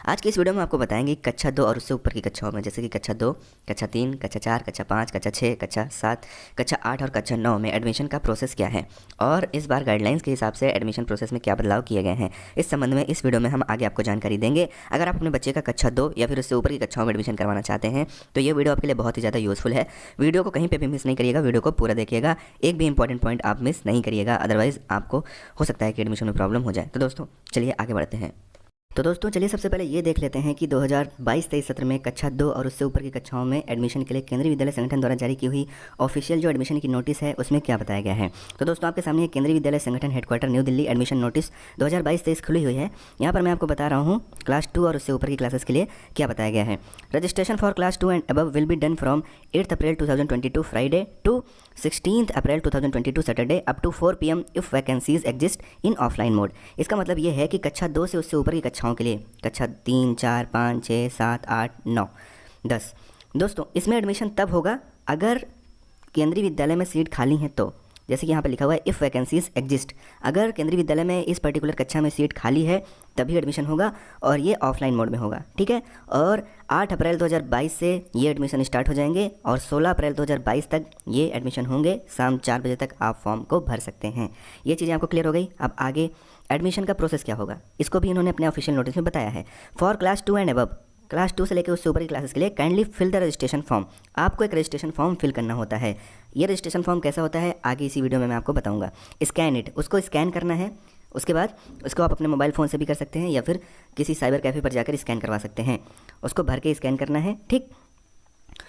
आज की इस वीडियो में आपको बताएंगे कि कक्षा 2 और उससे ऊपर की कक्षाओं में जैसे कि कक्षा 2, कक्षा 3, कक्षा 4, कक्षा 5, कक्षा 6, कक्षा 7, कक्षा 8 और कक्षा 9 में एडमिशन का प्रोसेस क्या है और इस बार गाइडलाइंस के हिसाब से एडमिशन प्रोसेस में क्या बदलाव किए गए हैं। इस संबंध में इस वीडियो में हम आगे आपको जानकारी देंगे। अगर आप अपने बच्चे का कक्षा 2 या फिर उससे ऊपर की कक्षाओं में एडमिशन करवाना चाहते हैं तो ये वीडियो आपके लिए बहुत ही ज़्यादा यूज़फुल है। वीडियो को कहीं पर भी मिस नहीं करिएगा, वीडियो को पूरा देखिएगा, एक भी इंपॉर्टेंट पॉइंट आप मिस नहीं करिएगा, अदरवाइज़ आपको हो सकता है कि एडमिशन में प्रॉब्लम हो जाए। तो दोस्तों चलिए आगे बढ़ते हैं। तो दोस्तों चलिए सबसे पहले ये देख लेते हैं कि 2022-23 सत्र में कक्षा 2 और उससे ऊपर की कक्षाओं में एडमिशन के लिए केंद्रीय विद्यालय संगठन द्वारा जारी की हुई ऑफिशियल जो एडमिशन की नोटिस है उसमें क्या बताया गया है। तो दोस्तों आपके सामने केंद्रीय विद्यालय संगठन headquarter new Delhi admission notice 2022-23 खुली हुई है। यहाँ पर मैं आपको बता रहा हूँ क्लास 2 और उससे ऊपर की क्लासेस के लिए क्या बताया गया है। Registration for class 2 and above will be done from 8 April 2022 Friday to 16 April 2022 Saturday up to 4 PM if vacancies exist in offline mode. इसका मतलब ये है कि कक्षा 2 से उससे ऊपर की कक्षाओं के लिए कक्षा 3, 4, 5, 6, 7, 8, 9, 10 दोस्तों इसमें एडमिशन तब होगा अगर केंद्रीय विद्यालय में सीट खाली हैं तो, जैसे कि यहाँ पर लिखा हुआ है इफ़ वैकेंसीज एग्जिस्ट, अगर केंद्रीय विद्यालय में इस पर्टिकुलर कक्षा में सीट खाली है तभी एडमिशन होगा और ये ऑफलाइन मोड में होगा, ठीक है। और 8 अप्रैल 2022 से ये एडमिशन स्टार्ट हो जाएंगे और 16 अप्रैल 2022 तक ये एडमिशन होंगे। शाम 4 बजे तक आप फॉर्म को भर सकते हैं। ये चीज़ें आपको क्लियर हो गई। अब आगे एडमिशन का प्रोसेस क्या होगा इसको भी इन्होंने अपने ऑफिशियल नोटिस में बताया है। For class 2 and above, class 2 से लेकर उससे ऊपर की क्लासेस के लिए kindly fill the registration form. आपको एक रजिस्ट्रेशन फॉर्म फिल करना होता है। ये रजिस्ट्रेशन फॉर्म कैसा होता है आगे इसी वीडियो में मैं आपको बताऊंगा। स्कैन इट, उसको स्कैन करना है। उसके बाद उसको आप अपने मोबाइल फ़ोन से भी कर सकते हैं या फिर किसी साइबर कैफ़े पर जाकर स्कैन करवा सकते हैं। उसको भर के स्कैन करना है, ठीक।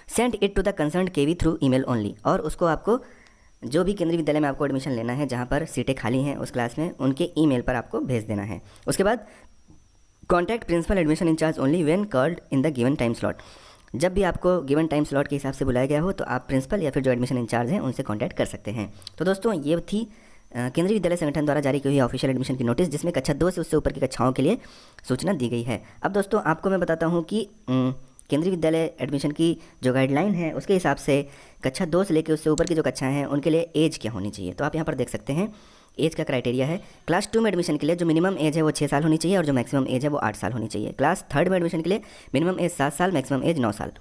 Send it to the concern KV through email only, और उसको आपको जो भी केंद्रीय विद्यालय में आपको एडमिशन लेना है जहाँ पर सीटें खाली हैं उस क्लास में उनके ईमेल पर आपको भेज देना है। उसके बाद contact principal admission incharge only when called in the given time slot. जब भी आपको गिवन टाइम स्लॉट के हिसाब से बुलाया गया हो तो आप प्रिंसिपल या फिर जो एडमिशन इंचार्ज हैं उनसे कॉन्टैक्ट कर सकते हैं। तो दोस्तों ये थी केंद्रीय विद्यालय संगठन द्वारा जारी की हुई ऑफिशियल एडमिशन की नोटिस जिसमें कक्षा 2 से उससे ऊपर की कक्षाओं के लिए सूचना दी गई है। अब दोस्तों आपको मैं बताता हूँ कि केंद्रीय विद्यालय एडमिशन की जो गाइडलाइन है उसके हिसाब से कक्षा 2 से लेकर उससे ऊपर की जो कक्षाएं हैं उनके लिए एज क्या होनी चाहिए। तो आप यहाँ पर देख सकते हैं एज का क्राइटेरिया है। क्लास 2 में एडमिशन के लिए जो मिनिमम एज है वो 6 साल होनी चाहिए और जो मैक्सिमम एज है वो 8 साल होनी चाहिए। क्लास 3 में एडमिशन के लिए मिनिमम एज 7 साल, मैक्सिमम एज 9 साल।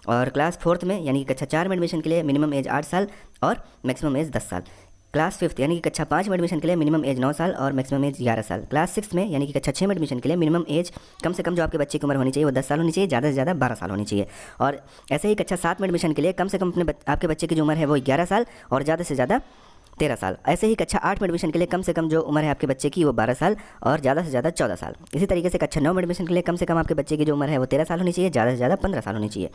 और क्लास 4 में यानी कि कक्षा 4 में एडमिशन के लिए मिनिमम एज 8 साल और मैक्सिमम एज 10 साल। क्लास 5 यानी कि कक्षा 5 में एडमिशन के लिए मिनिमम एज 9 साल और मैक्सिमम एज 11 साल। क्लास 6 में यानी कि कक्षा 6 में एडमिशन के लिए मिनिमम एज कम से कम जो आपके बच्चे की उम्र होनी चाहिए वो 10 साल होनी चाहिए, ज़्यादा से ज़्यादा 12 साल होनी चाहिए। और ऐसे ही कक्षा 7 में एडमिशन के लिए कम से कम आपके बच्चे की जो उम्र है वो 11 साल और ज़्यादा से ज़्यादा 13 साल। ऐसे ही कक्षा 8 में एडमिशन के लिए कम से कम जो उम्र है आपके बच्चे की वो 12 साल और ज़्यादा से ज़्यादा 14 साल। इसी तरीके से कक्षा 9 में एडमिशन के लिए कम से कम आपके बच्चे की जो उम्र है वो 13 साल होनी चाहिए, ज़्यादा से ज़्यादा 15 साल होनी चाहिए।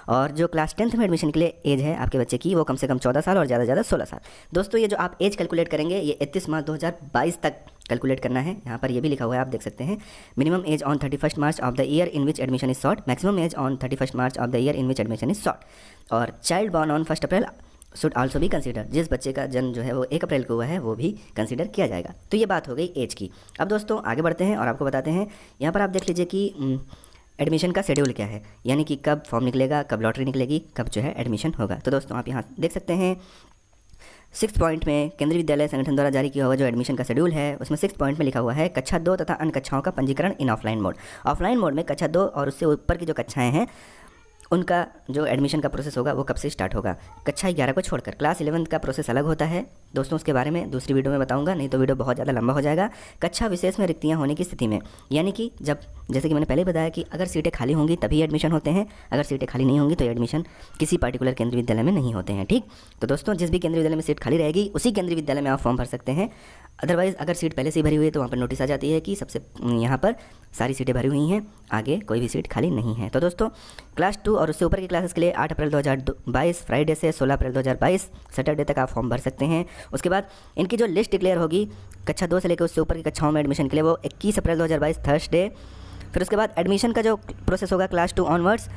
और जो क्लास 10th में एडमिशन के लिए एज है आपके बच्चे की वो कम से कम 14 साल और ज़्यादा से ज़्यादा 16 साल। दोस्तों ये जो आप एज कैलकुलेट करेंगे ये 31 मार्च 2022 तक कैलकुलेट करना है। यहाँ पर ये भी लिखा हुआ है, आप देख सकते हैं। Minimum age on 31 March of the year in which admission is sought, maximum age on 31 March of the year in which admission is sought. और child born on 1 April should also भी कंसीडर, जिस बच्चे का जन्म जो है वो 1 अप्रैल को हुआ है वो भी कंसीडर किया जाएगा। तो ये बात हो गई एज की। अब दोस्तों आगे बढ़ते हैं और आपको बताते हैं। यहाँ पर आप देख लीजिए कि एडमिशन का शेड्यूल क्या है, यानी कि कब फॉर्म निकलेगा, कब लॉटरी निकलेगी, कब जो है एडमिशन होगा। तो दोस्तों आप यहाँ देख सकते हैं 6th पॉइंट में केंद्रीय विद्यालय संगठन द्वारा जारी किया हुआ जो एडमिशन का शेड्यूल है उसमें 6th पॉइंट में लिखा हुआ है कक्षा 2 तथा अन्य कक्षाओं का पंजीकरण इन ऑफलाइन मोड। ऑफलाइन मोड में कक्षा 2 और उससे ऊपर की जो कक्षाएं हैं उनका जो एडमिशन का प्रोसेस होगा वो कब से स्टार्ट होगा। कक्षा 11 को छोड़कर क्लास 11 का प्रोसेस अलग होता है दोस्तों, उसके बारे में दूसरी वीडियो में बताऊंगा, नहीं तो वीडियो बहुत ज़्यादा लंबा हो जाएगा। कक्षा विशेष में रिक्तियाँ होने की स्थिति में, यानी कि जब जैसे कि मैंने पहले बताया कि अगर सीटें खाली होंगी तभी एडमिशन होते हैं, अगर सीटें खाली नहीं होंगी तो एडमिशन किसी पर्टिकुलर केंद्रीय विद्यालय में नहीं होते हैं, ठीक। तो दोस्तों जिस भी केंद्रीय विद्यालय में सीट खाली रहेगी उसी केंद्रीय विद्यालय में आप फॉर्म भर सकते हैं। अदरवाइज़ अगर सीट पहले से ही भरी हुई है तो वहाँ पर नोटिस आ जाती है कि सबसे यहाँ पर सारी सीटें भरी हुई हैं, आगे कोई भी सीट खाली नहीं है। तो दोस्तों क्लास 2 और उससे ऊपर की क्लासेस के लिए 8 अप्रैल 2022 फ्राइडे से 16 अप्रैल 2022 सैटरडे तक आप फॉर्म भर सकते हैं। उसके बाद इनकी जो लिस्ट डिक्लेयर होगी कक्षा 2 से लेकर उससे ऊपर की कक्षाओं में एडमिशन के लिए वो 21 अप्रैल 2022 थर्सडे। फिर उसके बाद एडमिशन का जो प्रोसेस होगा क्लास 2 ऑनवर्ड्स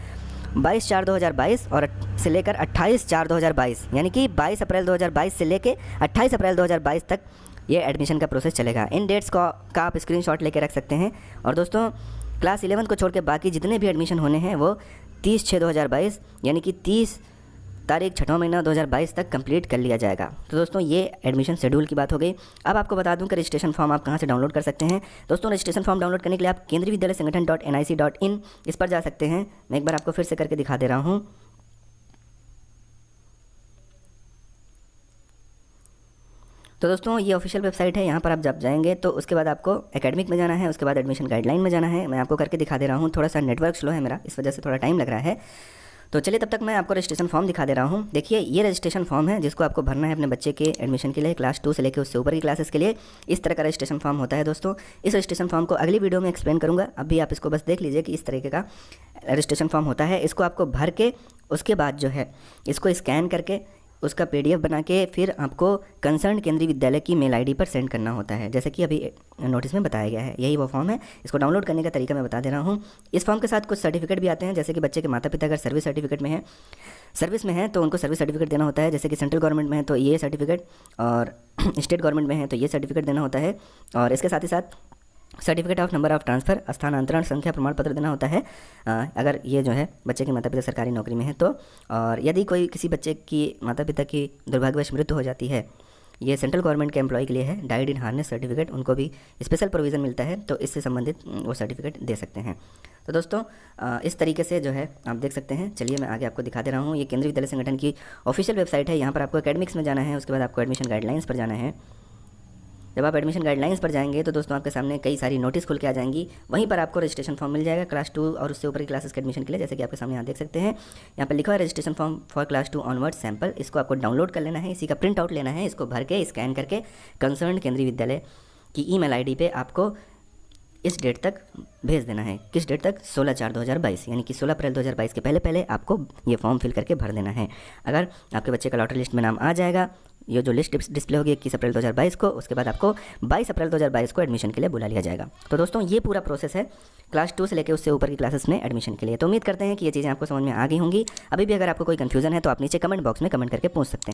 22/4/2022 और से लेकर 28/4/2022, यानी कि 22 अप्रैल 2022 से लेकर 28 अप्रैल 2022 तक ये एडमिशन का प्रोसेस चलेगा। इन डेट्स का आप स्क्रीनशॉट लेके रख सकते हैं। और दोस्तों क्लास 11 को छोड़ के बाकी जितने भी एडमिशन होने हैं वो 30/6/2022 यानी कि 30 तारीख 6वां महीना 2022 तक कंप्लीट कर लिया जाएगा। तो दोस्तों ये एडमिशन शेड्यूल की बात हो गई। अब आपको बता दूं कि रजिस्ट्रेशन फॉर्म आप कहां से डाउनलोड कर सकते हैं। दोस्तों रजिस्ट्रेशन फॉर्म डाउनलोड करने के लिए आप केंद्रीय विद्यालय संगठन .nic.in इस पर जा सकते हैं। मैं एक बार आपको फिर से करके दिखा दे रहा हूँ। तो दोस्तों ये ऑफिशियल वेबसाइट है, यहाँ पर आप जब जाएंगे तो उसके बाद आपको एकेडमिक में जाना है, उसके बाद एडमिशन गाइडलाइन में जाना है। मैं आपको करके दिखा दे रहा हूँ। थोड़ा सा नेटवर्क स्लो है मेरा, इस वजह से थोड़ा टाइम लग रहा है। तो चलिए तब तक मैं आपको रजिस्ट्रेशन फॉर्म दिखा दे रहा हूँ। देखिए ये रजिस्ट्रेशन फॉर्म है जिसको आपको भरना है अपने बच्चे के एडमिशन के लिए, क्लास 2 से लेकर उससे ऊपर की क्लासेस के लिए। इस तरह का रजिस्ट्रेशन फॉर्म होता है दोस्तों। इस रजिस्ट्रेशन फॉर्म को अगली वीडियो में एक्सप्लेन करूँगा। अभी आप इसको बस देख लीजिए कि इस तरीके का रजिस्ट्रेशन फॉर्म होता है। इसको आपको भर के उसके बाद जो है इसको स्कैन करके उसका PDF बना के फिर आपको कंसर्न केंद्रीय विद्यालय की मेल ID पर सेंड करना होता है, जैसे कि अभी नोटिस में बताया गया है। यही वो फॉर्म है। इसको डाउनलोड करने का तरीका मैं बता दे रहा हूँ। इस फॉर्म के साथ कुछ सर्टिफिकेट भी आते हैं, जैसे कि बच्चे के माता पिता अगर सर्विस में है तो उनको सर्विस सर्टिफिकेट देना होता है। जैसे कि सेंट्रल गवर्नमेंट में है तो ये सर्टिफिकेट, और स्टेट गवर्नमेंट में है तो ये सर्टिफिकेट देना होता है। और इसके साथ ही साथ certificate of number of transfer, स्थानांतरण संख्या प्रमाण पत्र देना होता है अगर ये जो है बच्चे के माता पिता सरकारी नौकरी में है तो। और यदि कोई किसी बच्चे की माता पिता की दुर्भाग्यवश मृत्यु हो जाती है, ये सेंट्रल गवर्नमेंट के एम्प्लॉय के लिए है, डाइड इन हार्नेस सर्टिफिकेट, उनको भी स्पेशल प्रोविज़न मिलता है, तो इससे संबंधित वो सर्टिफिकेट दे सकते हैं। तो दोस्तों इस तरीके से जो है आप देख सकते हैं। चलिए मैं आगे आपको दिखा दे रहा हूँ। ये केंद्रीय विद्यालय संगठन की ऑफिशियल वेबसाइट है। यहाँ पर आपको एकेडमिक्स में जाना है, उसके बाद आपको एडमिशन गाइडलाइंस पर जाना है। जब आप एडमिशन गाइडलाइंस पर जाएंगे तो दोस्तों आपके सामने कई सारी नोटिस खुल के आ जाएंगी। वहीं पर आपको रजिस्ट्रेशन फॉर्म मिल जाएगा क्लास 2 और उससे ऊपर की क्लासेस के एडमिशन के लिए, जैसे कि आपके सामने यहाँ देख सकते हैं। यहाँ पर लिखा है registration form for class 2 onward sample. इसको आपको डाउनलोड कर लेना है, इसी का प्रिंट आउट लेना है, इसको भर के स्कैन करके कंसर्न केंद्रीय विद्यालय की ईमेल ID पे आपको इस डेट तक भेज देना है। किस डेट तक? 16/4/2022, यानी कि 16 अप्रैल 2022 के पहले आपको ये फॉर्म फिल करके भर देना है। अगर आपके बच्चे का लॉटरी लिस्ट में नाम आ जाएगा, ये जो लिस्ट डिस्प्ले होगी 21 अप्रैल 2022 को, उसके बाद आपको 22 अप्रैल 2022 को एडमिशन के लिए बुला लिया जाएगा। तो दोस्तों ये पूरा प्रोसेस है क्लास 2 से लेकर उससे ऊपर की क्लासेस में एडमिशन के लिए। तो उम्मीद करते हैं कि ये चीज़ें आपको समझ में आ गई होंगी। अभी भी अगर आपको कोई कन्फ्यूजन है तो आप नीचे कमेंट बॉक्स में कमेंट करके पूछ सकते हैं।